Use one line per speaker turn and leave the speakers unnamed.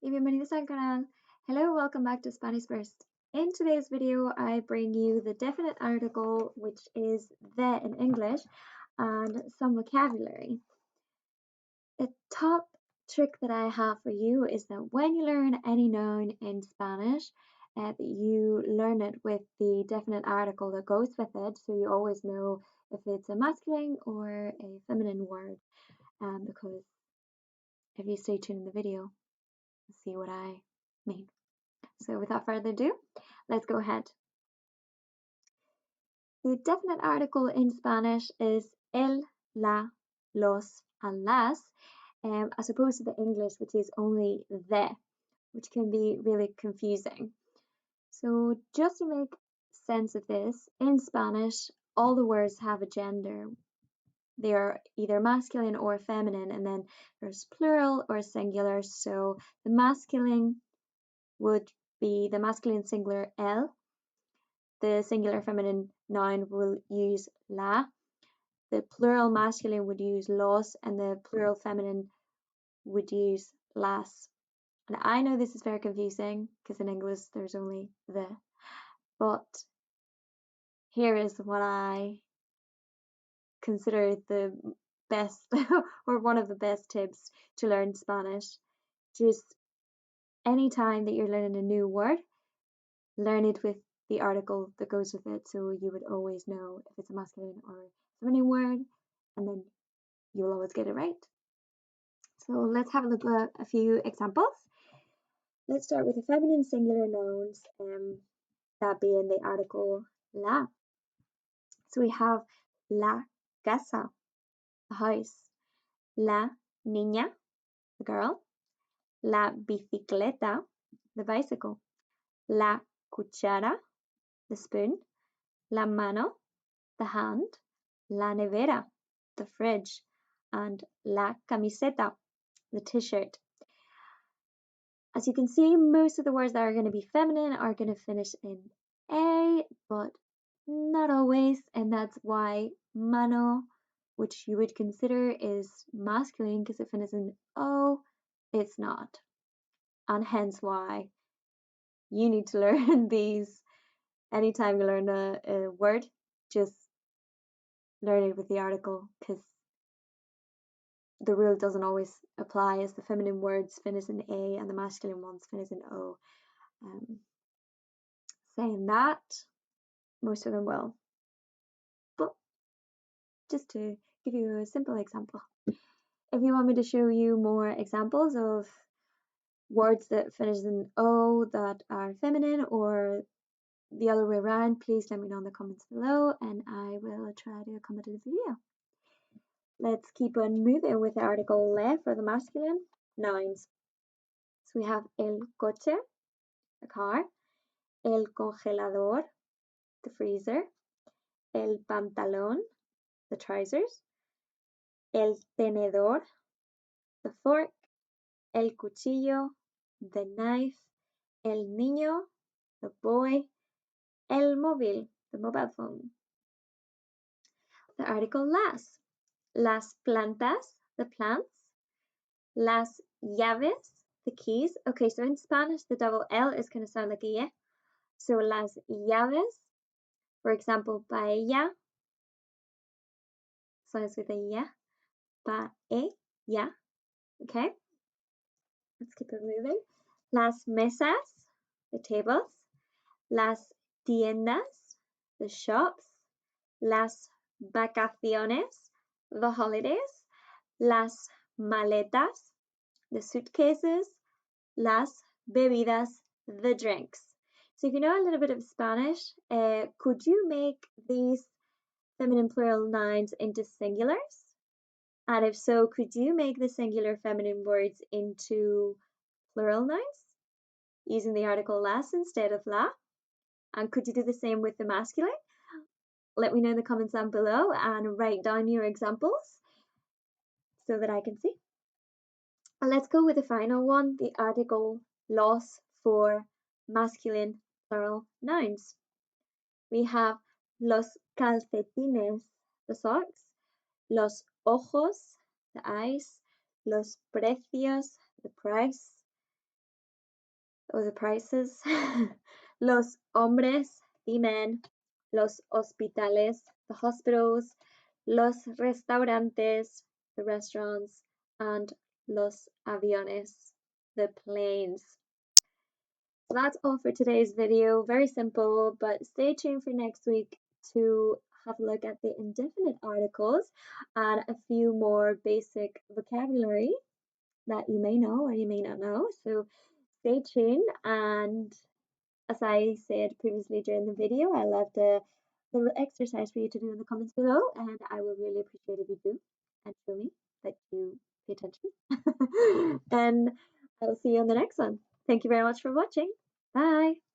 y bienvenidos al canal. Hello, welcome back to spanishbursts. In today's video, I bring you the definite article, which is the in English, and some vocabulary. The top trick that I have for you is that when you learn any noun in Spanish, that you learn it with the definite article that goes with it, so you always know if it's a masculine or a feminine word, because if you stay tuned in the video, you'll see what I mean. So without further ado, let's go ahead. The definite article in Spanish is el, la, los, and las, as opposed to the English, which is only the, which can be really confusing. So just to make sense of this, in Spanish, all the words have a gender. They are either masculine or feminine, and then there's plural or singular. So the masculine would be the masculine singular el. The singular feminine noun will use la. The plural masculine would use los, and the plural feminine would use las. And I know this is very confusing because in English there's only the, but here is what I consider the best or one of the best tips to learn Spanish. Just anytime that you're learning a new word, learn it with the article that goes with it, so you would always know if it's a masculine or feminine word, and then you'll always get it right. So let's have a look at a few examples. Let's start with the feminine singular nouns, that being the article la. So we have la casa, the house, la niña, the girl, la bicicleta, the bicycle, la cuchara, the spoon, la mano, the hand, la nevera, the fridge, and la camiseta, the t-shirt. As you can see, most of the words that are going to be feminine are going to finish in A, but not always, and that's why mano, which you would consider is masculine because it finishes in O, it's not. And hence why you need to learn these. Anytime you learn a word, just learn it with the article, because the rule doesn't always apply, as the feminine words finish in A and the masculine ones finish in O. Saying that, most of them will. But just to give you a simple example, if you want me to show you more examples of words that finish in O that are feminine or the other way around, please let me know in the comments below and I will try to accommodate the video. Let's keep on moving with the article le for the masculine nouns. So we have el coche, the car, el congelador, the freezer, el pantalón, the trousers, el tenedor, the fork, el cuchillo, the knife, el niño, the boy, el móvil, the mobile phone. The article las plantas, the plants, las llaves, the keys. Okay, so in Spanish, the double L is going to sound like a Y. So las llaves, for example, paella, sounds with a Y. Paella, okay? Let's keep it moving. Las mesas, the tables. Las tiendas, the shops. Las vacaciones, the holidays. Las maletas, the suitcases. Las bebidas, the drinks. So if you know a little bit of Spanish, could you make these feminine plural nouns into singulars? And if so, could you make the singular feminine words into plural nouns using the article las instead of la? And could you do the same with the masculine? Let me know in the comments down below and write down your examples so that I can see. And let's go with the final one, the article los for masculine plural nouns. We have los calcetines, the socks, los ojos, the eyes, los precios, the price, or the prices. Los hombres, the men. Los hospitales, the hospitals. Los restaurantes, the restaurants. And los aviones, the planes. So that's all for today's video. Very simple, but stay tuned for next week to have a look at the indefinite articles and a few more basic vocabulary that you may know or you may not know. So stay tuned, and as I said previously during the video, I left a little exercise for you to do in the comments below, and I will really appreciate if you do and show me that you pay attention. And I will see you on the next one. Thank you very much for watching. Bye.